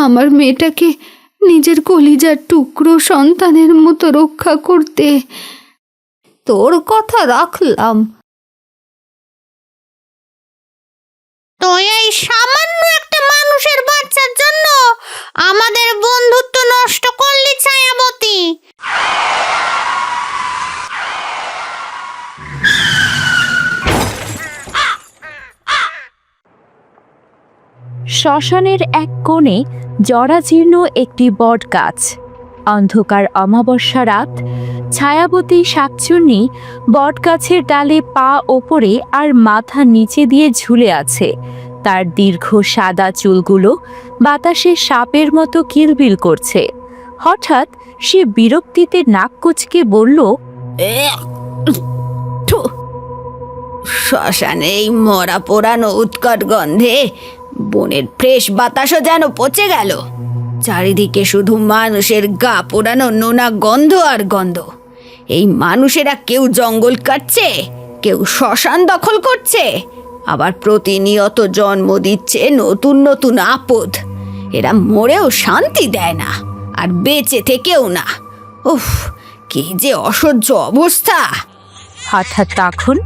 আমার মেয়েটাকে নিজের কলিজার টুকরো সন্তানের মতো রক্ষা করতে। তোর কথা রাখলাম। তুই এই সামান্য একটা মানুষের বাচ্চার জন্য আমাদের বন্ধুত্ব নষ্ট করলি ছায়াবতী। শ্মশানের এক কোণে জরাজীর্ণ একটি বট গাছ। অন্ধকার অমাবস্যা রাত। ছায়াবতী শাকচুন্নি বট গাছের ডালে পা ওপরে আর মাথা নিচে দিয়ে ঝুলে আছে। তার দীর্ঘ সাদা চুলগুলো বাতাসে সাপের মতো কিলবিল করছে। হঠাৎ সে বিরক্তিতে নাক কুঁচকে বলল, শ্মশানে এই মরা পোড়ানো উৎকট গন্ধে বনের ফ্রেশ বাতাসও যেন পচে গেল। চারিদিকে শুধু মানুষের গা পোড়ানো নোনা গন্ধ আর গন্ধ। এই মানুষেরা কেউ জঙ্গল কাটছে, কেউ শ্মশান দখল করছে, আবার প্রতিনিয়ত জন্ম দিচ্ছে নতুন নতুন আপদ। এরা মরেও শান্তি দেয় না, আর বেঁচে থেকেও না। উফ, কি যে অসহ্য অবস্থা। হঠাৎ তখন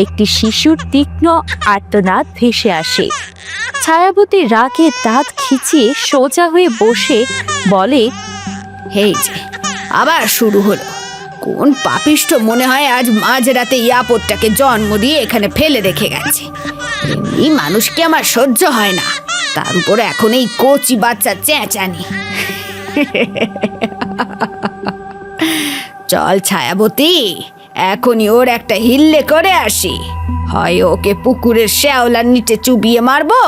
একটি শিশুর তীক্ষ্ণ আর্তনাদ ভেসে আসে। ছায়াবতী রাগে দাঁত খিচিয়ে সোজা হয়ে বসে বলে, এই যে আবার শুরু হলো। কোন পাপিষ্ঠ মনে হয় আজ মাঝরাতে ইয়াপদটাকে জন্ম দিয়ে এখানে ফেলে রেখে গেছে। এই মানুষকে আমার সহ্য হয় না, তার উপর এখন এই কচি বাচ্চা চেঁচানি। চল ছায়াবতী, এখনই ওর একটা হিল্লে করে আসি। হয় ওকে পুকুরের শ্যাওলার নিচে চুবিয়ে মারবো,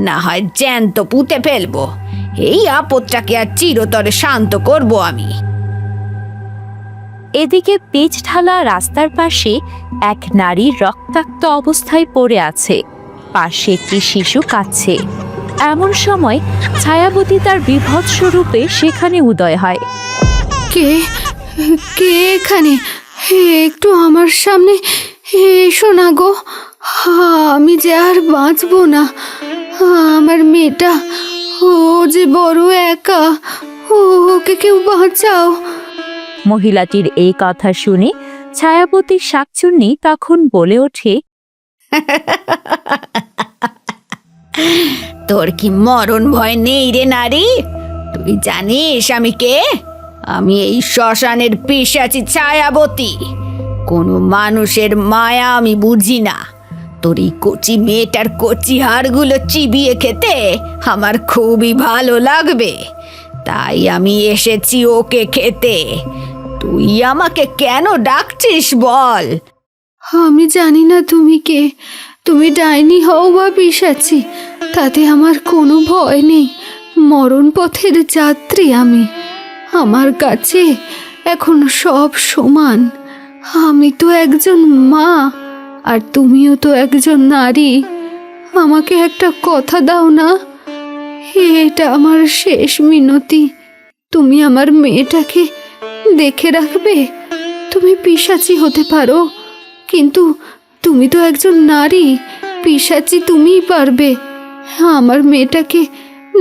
না হয় জ্যান্ত পুঁতে ফেলবো। এই আপদটাকে আর চিরতরে শান্ত করব আমি। এদিকে পিচ ঢালা রাস্তার পাশে এক নারী রক্তাক্ত অবস্থায় পড়ে আছে। পাশে একটি শিশু কাঁদছে। এমন সময় ছায়াবতী তার বিভৎস রূপে সেখানে উদয় হয়। কে কে এখানে? একটু আমার সামনে এসো না গো। আমি যে আর বাঁচবো না। আমার মেয়েটা, ও যে বড় একা, ওকে কেউ বাঁচাও। মহিলাটির এই কথা শুনে ছায়াবতী শাকচুন্নি তখন বলে ওঠে, তোর কি মরণ ভয় নেই রে নারী? তুই জানিস আমি কে? আমি এই শ্মশানের পিশাচী ছায়াবতী। কোনো মানুষের মায়া আমি বুঝি না। তোর এই কচি মেয়েটার কচি হাড়গুলো চিবিয়ে খেতে আমার খুবই ভালো লাগবে, তাই আমি এসেছি ওকে খেতে। তুই আমাকে কেন ডাকছিস বল? আমি জানি না তুমি কে। তুমি ডাইনি হও বা পিশাচী, তাতে আমার কোনো ভয় নেই। মরণ পথের যাত্রী আমি। আমার কাছে এখন সব সমান। আমি তো একজন মা, আর তুমিও তো একজন নারী। আমাকে একটা কথা দাও না, এটা আমার শেষ মিনতি। তুমি আমার মেয়েটাকে দেখে রাখবে। তুমি পিশাচী হতে পারো, কিন্তু তুমি তো একজন নারী। পিশাচী তুমিই পারবে আমার মেয়েটাকে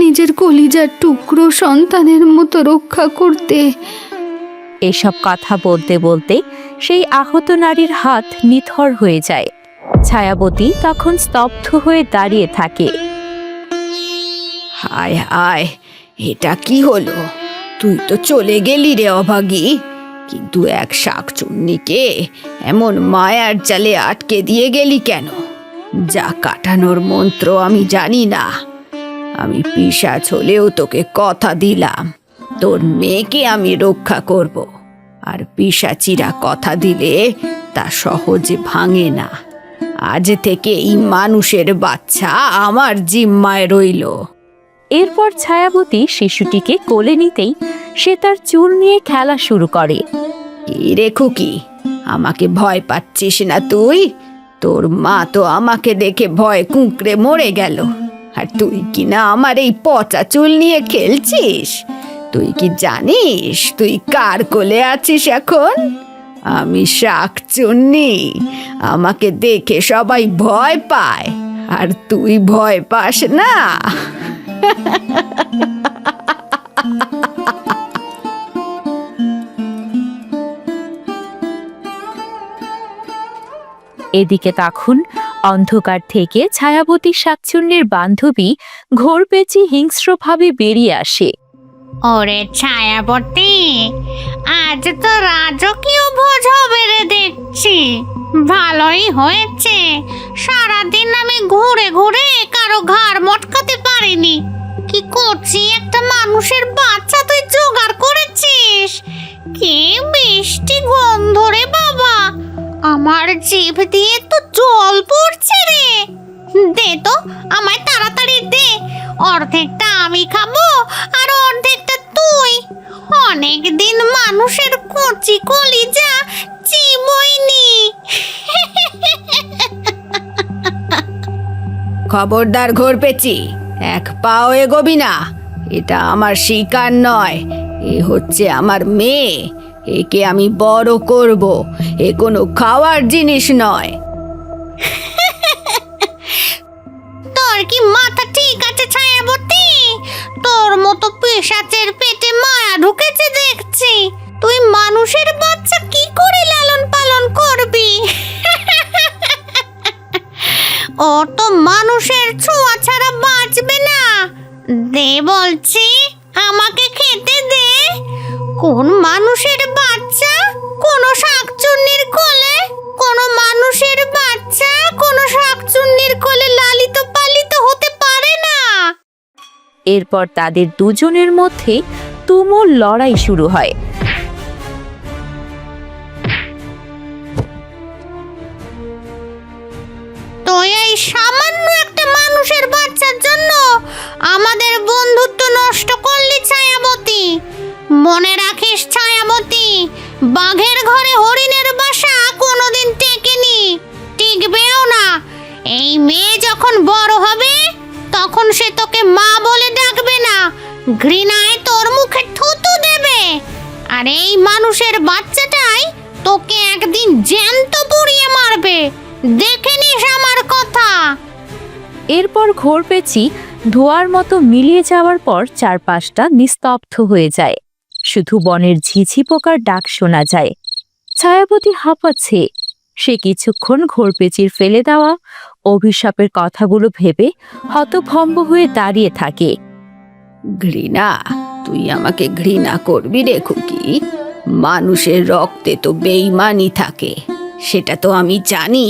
নিজের কলিজার টুকরো সন্তানের মতো রক্ষা করতে। এসব কথা বলতে বলতে সেই আহত নারীর হাত নিথর হয়ে যায়। ছায়াবতী তখন স্তব্ধ হয়ে দাঁড়িয়ে থাকে। হায় হায়, এটা কি হলো? তুই তো চলে গেলি রে অভাগী, কিন্তু এক শাকচুন্নিকে এমন মায়ার জালে আটকে দিয়ে গেলি কেন? যা কাটানোর মন্ত্র আমি জানি না। আমি পিশাচ হলেও তোকে কথা দিলাম, তোর মেয়েকে আমি রক্ষা করব। আর পিশাচিরা কথা দিলে তা সহজে ভাঙে না। আজ থেকে এই মানুষের বাচ্চা আমার জিম্মায় রইল। এরপর ছায়াবতী শিশুটিকে কোলে নিতেই সে তার চুল নিয়ে খেলা শুরু করে। কি রে খুকি, আমাকে ভয় পাচ্ছিস না তুই? তোর মা তো আমাকে দেখে ভয় কুঁকড়ে মরে গেল, আর তুই কি না আমার এই পচা চুল নিয়ে খেলছিস? তুই কি জানিস তুই কার কোলে আছিস এখন? আমি শাকচুন্নি। আমাকে দেখে সবাই ভয় পায়, আর তুই ভয় পাস না। এদিকে তখন অন্ধকার থেকে ছায়াবতী শাকচুন্নির বান্ধবী ঘোরপেঁচি হিংস্রভাবে বেরিয়ে আসে। ওরে ছায়াবতী, আজ তো রাজকীয় ভোজ হবে রে দেখছি। ভালোই হয়েছে, সারাদিন আমি ঘুরে ঘুরে কারো ঘাড় মটকাতে পারিনি। কি করছি, একটা মানুষের বাচ্চা তুই জোগাড় করেছিস। কি মিষ্টি গন্ধ রে বাবা, আমার জিভ দিয়ে তো জল পড়ছে রে। দে তো, আমায় তাড়াতাড়ি দে। অর্ধেকটা আমি খাবো আর অর্ধেকটা তুই। অনেক দিন মানুষের কচি কলিজা চিবইনি। খবরদার ঘোরপেঁচি, এক পাও এগোবি না। এটা আমার শিকার নয়, এ হচ্ছে আমার মেয়ে। একে আমি বড় করব, এ কোনো খাওয়ার জিনিস নয়। তোর কি মাথা ঠিক আছে ছায়াবতী? তোর মতো পিশাচের পেটে মায়া ঢুকেছে দেখছি। তুই মানুষের বাচ্চা কি করে লালন পালন করবি? ও তো মানুষের ছোঁয়া ছাড়া বাঁচবে না। দে বলছি, আমাকে খেতে দে। কোন মানুষের বাচ্চা কোনো শাকচুন্নির কোলে? কোনো মানুষের বাচ্চা কোনো শাকচুন্নির কোলে লালিত পালিত হতে পারে না। এরপর তাদের দুজনের মধ্যে তুমুল লড়াই শুরু হয়। তুই এই সামান্য একটা মানুষের বাচ্চার জন্য আমাদের বন্ধুত্ব নষ্ট করলি ছায়াবতী। মনে রাখিস ছায়াবতী, বাঘের ঘরে হরিণের বাসা কোনোদিন টেকেনি, টিকবেও না। এই মেয়ে যখন বড় হবে তখন সে তোকে মা বলে ডাকবে না, ঘৃণায় তোর মুখে থুতু দেবে। আর এই মানুষের বাচ্চাটাই তোকে একদিন জ্যান্ত পুড়িয়ে মারবে। দেখে নিস আমার কথা। এরপর ঘোরপেঁচি ধোঁয়ার মতো মিলিয়ে যাওয়ার পর চারপাশটা নিস্তব্ধ হয়ে যায়। শুধু বনের ঝিঝি পোকার ডাক শোনা যায়। ছায়াবতী হাঁপাচ্ছে। সে কিছুক্ষণ ঘোরপেঁচির ফেলে দেওয়া অভিশাপের কথাগুলো ভেবে হতভম্ব হয়ে দাঁড়িয়ে থাকে। ঘৃণা? তুই আমাকে ঘৃণা করবি রে খুকি? মানুষের রক্তে তো বেঈমানি থাকে, সেটা তো আমি জানি।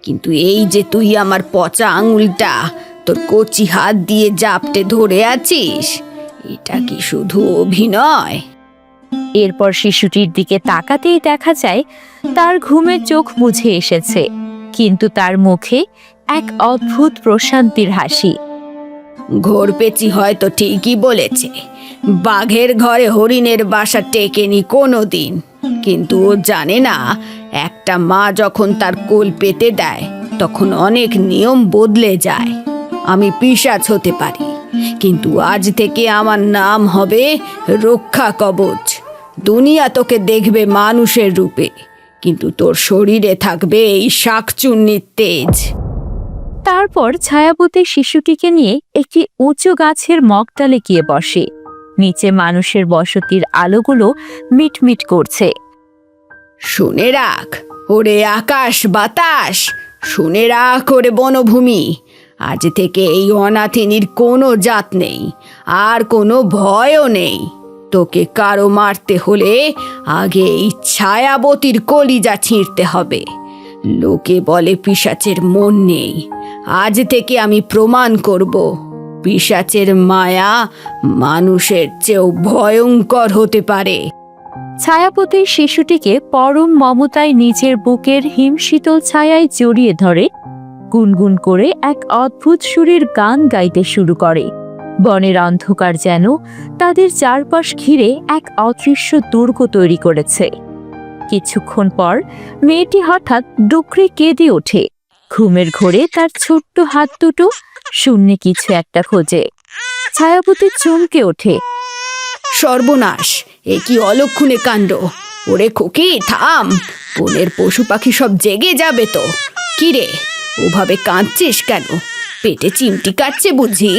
কিন্তু এই যে তুই আমার পচা আঙুলটা তোর কচি হাত দিয়ে জাপটে ধরে আছিস, এটা কি শুধু অভিনয়? এরপর শিশুটির দিকে তাকাতেই দেখা যায় তার ঘুমের চোখ মুছে এসেছে, কিন্তু তার মুখে এক অদ্ভুত প্রশান্তির হাসি। ঘোরপেঁচি হয়তো ঠিকই বলেছে, বাঘের ঘরে হরিণের বাসা টেকেনি কোনো দিন। কিন্তু ও জানে না, একটা মা যখন তার কোল পেতে দেয় তখন অনেক নিয়ম বদলে যায়। আমি পিশাচ হতে পারি, কিন্তু আজ থেকে আমার নাম হবে রক্ষা কবচ। দুনিয়া তোকে দেখবে মানুষের রূপে, কিন্তু তোর শরীরে থাকবে এই শাকচুন্নির তেজ। তারপর ছায়াবতী শিশুটিকে নিয়ে একটি উঁচু গাছের মগডালে গিয়ে বসে। নিচে মানুষের বসতির আলোগুলো মিটমিট করছে। শুনে রাখ ওরে আকাশ বাতাস, শুনে রাখ ওরে বনভূমি, আজ থেকে এই অনাথিনীর কোনো জাত নেই, আর কোনো ভয়ও নেই। তোকে কারো মারতে হলে আগে এই ছায়াবতীর কলিজা ছিঁড়তে হবে। লোকে বলে পিশাচের মন নেই, আজ থেকে আমি প্রমাণ করব পিশাচের মায়া মানুষের চেয়েও ভয়ঙ্কর হতে পারে। ছায়াপতির শিশুটিকে পরম মমতায় নিজের বুকের হিমশীতল ছায়ায় জড়িয়ে ধরে গুনগুন করে এক অদ্ভুত সুরের গান গাইতে শুরু করে। বনের অন্ধকার যেন তাদের চারপাশ ঘিরে এক অদৃশ্য দুর্গ তৈরি করেছে। কিছুক্ষণ পর মেয়েটি হঠাৎ ডুকরে কেঁদে ওঠে। ঘুমের ঘোরে তার ছোট্ট হাত দুটো শূন্যে কিছু একটা খোঁজে। ছায়াপতি চমকে ওঠে। সর্বনাশ, এ কি অলক্ষণে কাণ্ড! ওরে খুকি থাম, বনের পশু পাখি সব জেগে যাবে তো। কিরে, ওভাবে কাঁদছিস কেন? পেটে চিমটি কাটছে বুঝি?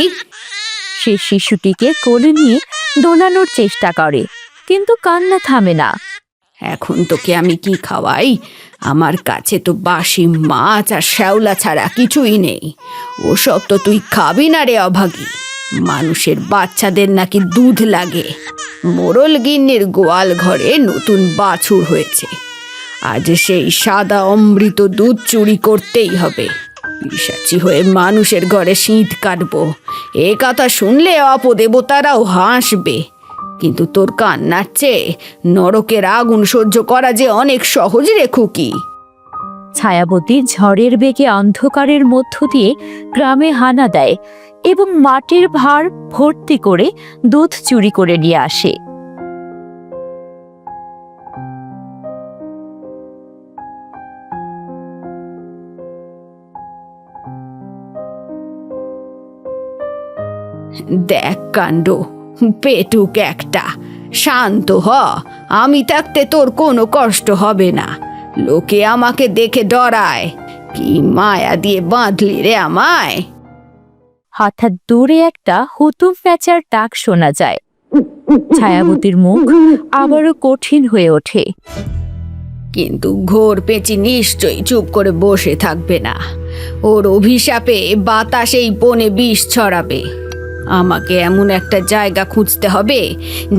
সে শিশুটিকে কোলে নিয়ে দোলানোর চেষ্টা করে, কিন্তু কান্না থামে না। এখন তোকে আমি কি খাওয়াই? আমার কাছে তো বাসি মাছ আর শ্যাওলা ছাড়া কিছুই নেই। ওসব তো তুই খাবি না রে অভাগী। মানুষের বাচ্চাদের নাকি দুধ লাগে। মোড়ল গিন্নির গোয়াল ঘরে নতুন বাছুর হয়েছে, আজ সেই সাদা অমৃত দুধ চুরি করতেই হবে। পিশাচি হয়ে মানুষের ঘরে শীত কাটবো, এ কথা শুনলে অপদেবতারাও হাসবে। কিন্তু তোর কান্নার চেয়ে নরকের আগুন সহ্য করা যে অনেক সহজ রে খুকি। ছায়াবতী ঝড়ের বেগে অন্ধকারের মধ্য দিয়ে গ্রামে হানা দেয় এবং মাটির ভার ভর্তি করে দুধ চুরি করে নিয়ে আসে। দেখ কাণ্ড, পেটুক একটা। শান্ত হ, আমি থাকতে তোর কোনো কষ্ট হবে না। লোকে আমাকে দেখে ডরায়। কি মায়া দিয়ে বাঁধলি রে আমায়। হঠাৎ দূরে একটা হুতুম প্যাঁচার ডাক শোনা যায়। ছায়াবতীর মুখ আবারও কঠিন হয়ে ওঠে। কিন্তু ঘোর পেঁচি নিশ্চয়ই চুপ করে বসে থাকবে না। ওর অভিশাপে বাতাস এই বনে বিষ ছড়াবে। আমাকে এমন একটা জায়গা খুঁজতে হবে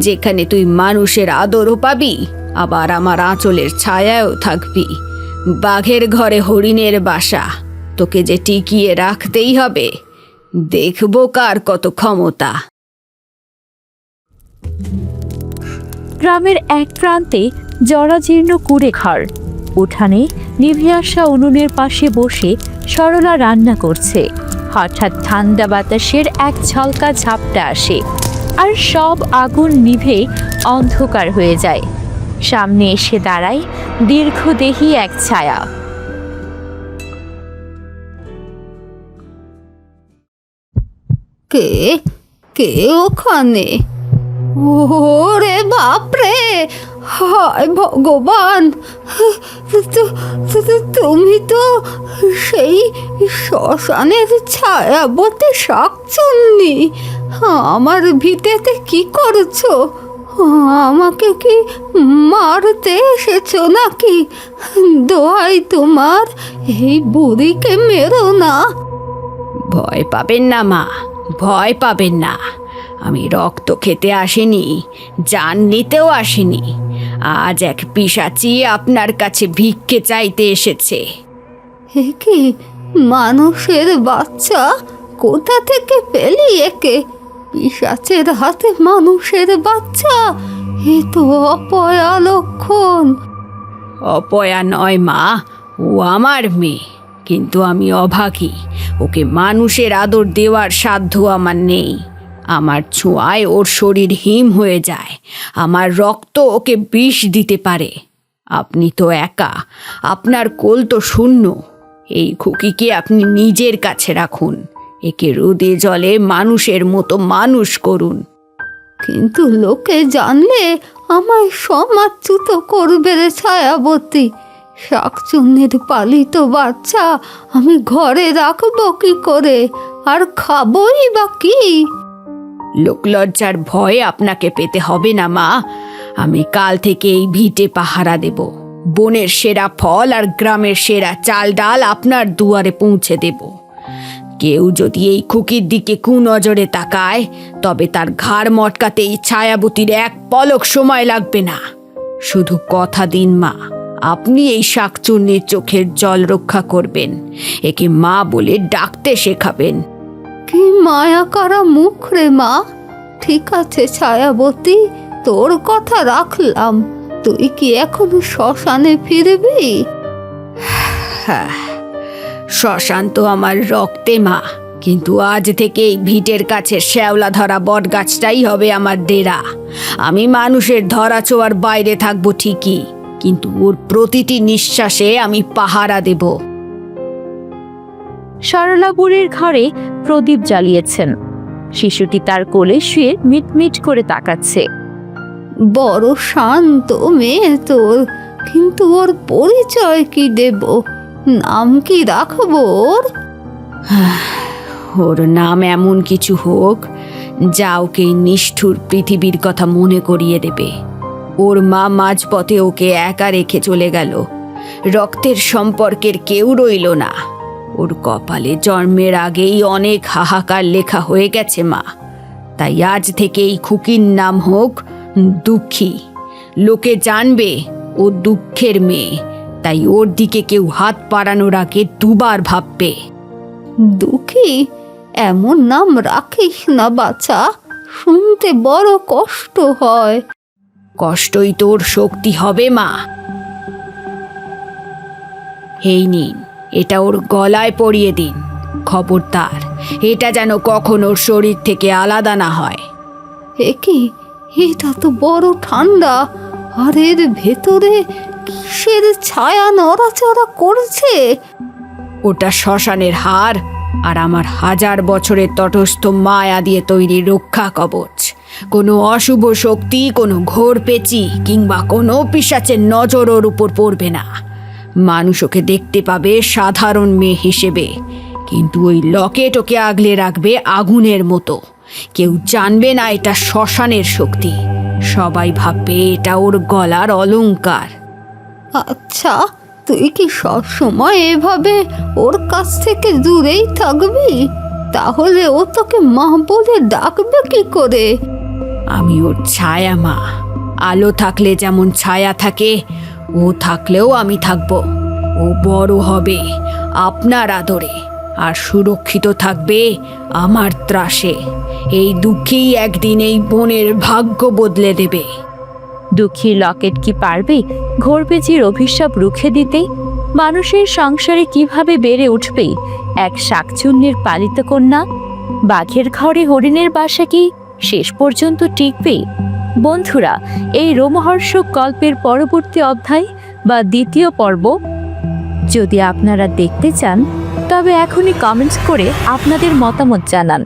যেখানে তুই মানুষের আদরও পাবি, আবার আমার আঁচলের ছায়াও থাকবি। বাঘের ঘরে হরিণের বাসা, তোকে যে টিকিয়ে রাখতেই হবে। দেখবো কার কত ক্ষমতা। গ্রামের এক প্রান্তে জরাজীর্ণ কুড়ে ঘর। উঠানে নিভে আসা উনুনের পাশে বসে সরলা রান্না করছে। হঠাৎ ঠান্ডা বাতাসের এক ঝলকা ঝাপটা আসে, আর সব আগুন নিভে অন্ধকার হয়ে যায়। সামনে এসে দাঁড়ায় দীর্ঘদেহী এক ছায়া। কে কে ওখানে? ওরে বাপরে, হায় ভগবান! তুমি তো সেই শ্মশানের ছায়াবতী শাকচুন্নি। আমার ভিটেতে কি করছো? আমাকে কি মারতে এসেছো নাকি? দোহাই তোমার, এই বুড়িকে মেরো না। ভয় পাবেন না মা, ভয় পাবেন না। আমি রক্ত খেতে আসিনি, জান নিতেও আসিনি। আজ এক পিশাচি আপনার কাছে ভিক্ষে চাইতে এসেছে। এ কি মানুষের বাচ্চা? কোথা থেকে পেলি একে? পিশাচের হাতে মানুষের বাচ্চা, এ তো অপয়া লক্ষণ। অপয়া নয় মা, ও আমার মেয়ে। কিন্তু আমি অভাগী, ওকে মানুষের আদর দেওয়ার সাধ্য আমার নেই। আমার ছোঁয়ায় ওর শরীর হিম হয়ে যায়, আমার রক্ত ওকে বিষ দিতে পারে। আপনি তো একা, আপনার কোল তো শূন্য। এই খুকিকে আপনি নিজের কাছে রাখুন, একে রোদে জলে মানুষের মতো মানুষ করুন। কিন্তু লোকে জানলে আমায় সমাচ্যুত করবে রে ছায়াবতী। শাকচুন্নির পালিত বাচ্চা আমি ঘরে রাখবো কি করে? আর খাবই বা কি? লোকলজ্জার ভয় আপনাকে পেতে হবে না মা। আমি কাল থেকে এই ভিটে পাহারা দেব। বনের সেরা ফল আর গ্রামের সেরা চাল ডাল আপনার দুয়ারে পৌঁছে দেব। কেউ যদি এই খুকির দিকে কুনজরে তাকায়, তবে তার ঘাড় মটকাতে এই ছায়াবতীর এক পলক সময় লাগবে না। শুধু কথা দিন মা, আপনি এই শাকচুন্নির চোখের জল রক্ষা করবেন, একে মা বলে ডাকতে শেখাবেন। কি মায়া করা মুখ রে মা! ঠিক আছে ছায়াবতী, তোর কথা রাখলাম। তুই কি এখনো শ্মশানে ফিরবি? হ্যাঁ, শ্মশান তো আমার রক্তে মা। কিন্তু আজ থেকে এই ভিটের কাছে শ্যাওলা ধরা বট গাছটাই হবে আমার ডেরা। আমি মানুষের ধরা ছোঁয়ার বাইরে থাকবো ঠিকই, কিন্তু ওর প্রতিটি নিঃশ্বাসে আমি পাহারা দেব। সরলা বুড়ির ঘরে প্রদীপ জ্বালিয়েছেন। শিশুটি তার কোলে শুয়ে মিটমিট করে তাকাচ্ছে। বড় শান্ত মেয়ে তোর, কিন্তু ওর পরিচয় কি দেব? নাম কি রাখবো ওর? ওর নাম এমন কিছু হোক যা ওকে এই নিষ্ঠুর পৃথিবীর কথা মনে করিয়ে দেবে। ওর মা মাঝপথে ওকে একা রেখে চলে গেল। রক্তের সম্পর্কের কেউ রইল না। ওর কপালে জন্মের আগেই অনেক হাহাকার লেখা হয়ে গেছে মা। তাই আজ থেকে এই খুকির নাম হোক দুঃখী। লোকে জানবে ও দুঃখের মেয়ে, তাই ওর দিকে কেউ হাত বাড়ানোর আগে দুবার ভাববে। দুঃখী? এমন নাম রাখিস না বাছা, শুনতে বড় কষ্ট হয়। কষ্টই তোর শক্তি হবে মা। এই নিন, এটা ওর গলায় পরিয়ে দিন। খবরদার এটা যেন কখন ওর শরীর থেকে আলাদা না হয়। এ কি, এটা তো বড় ঠান্ডা, আর এর ভেতরে কিসের ছায়া নড়াচড়া করছে? ওটা শ্মশানের হার, আর আমার 1000 বছরের তটস্থ মায়া দিয়ে তৈরি রক্ষা কবচ। কোনো অশুভ শক্তি, কোনো ঘোর পেচি কিংবা কোনো পিশাচের নজর ওর উপর পড়বে না। মানুষ ওকে দেখতে পাবে সাধারণ মেয়ে হিসেবে, কিন্তু ওই লকেট ওকে আগলে রাখবে আগুনের মতো। কেউ জানবে না এটা শ্মশানের শক্তি। সবাই ভাববে এটা ওর গলার অলংকার। আচ্ছা, তুই কি সবসময় এভাবে ওর কাছ থেকে দূরেই থাকবি? তাহলে ও তোকে মা বলে ডাকবে কি করে? আমি ওর ছায়া মা। আলো থাকলে যেমন ছায়া থাকে, ও থাকলেও আমি থাকব। ও বড় হবে আপনার আদরে, আর সুরক্ষিত থাকবে আমার ত্রাসে। এই দুঃখেই একদিন এই বোনের ভাগ্য বদলে দেবে। দুঃখী লকেট কি পারবে ঘোরপেচির অভিশাপ রুখে দিতে? মানুষের সংসারে কিভাবে বেড়ে উঠবে এক শাকচুন্নির পালিত কন্যা? বাঘের ঘরে হরিণের বাসা কি শেষ পর্যন্ত টিকবে? বন্ধুরা, এই রোমহর্ষক গল্পের পরবর্তী অধ্যায় বা দ্বিতীয় পর্ব যদি আপনারা দেখতে চান, তবে এখনই কমেন্টস করে আপনাদের মতামত জানান।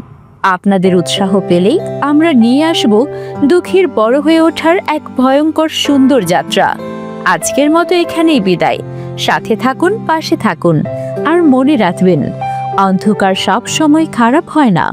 আপনাদের উৎসাহ পেলেই আমরা নিয়ে আসব দুঃখীর বড় হয়ে ওঠার এক ভয়ঙ্কর সুন্দর যাত্রা। আজকের মতো এখানেই বিদায়। সাথে থাকুন, পাশে থাকুন, আর মনে রাখবেন, অন্ধকার সব সময় খারাপ হয় না।